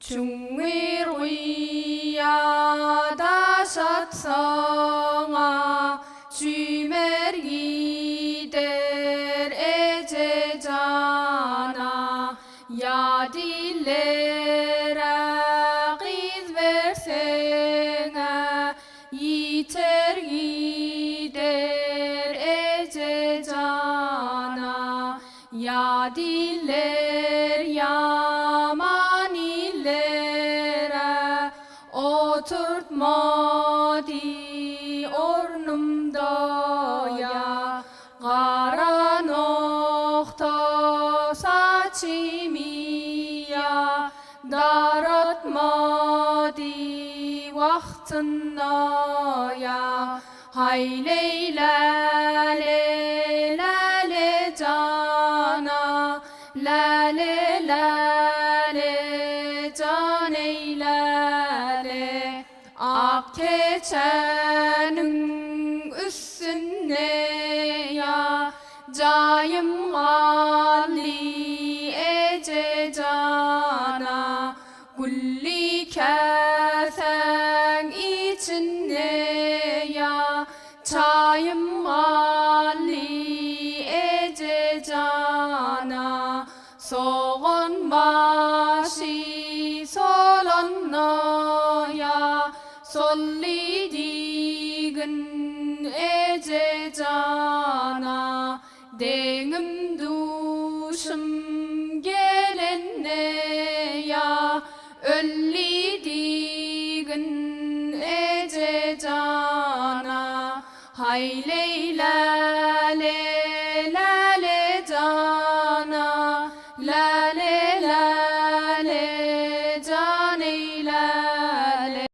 중위로이야 다사성아 주메리들 제자나 야딜레라 기드베생아 이тер기들 제자나 야딜레 yamanilere oturtmadı ornumda ya kara nokta saçımı ya daratmadı vaktinde ya hay Leyla Leyla cana lale lale can eylale ak keçenin üstüne ya cayım galli ece cana kulli kesen içinde ya çayım galli ece cana soğan başı solanaya solli digin ece cana dengim duşum gelenne ya ölli digin ece cana hayle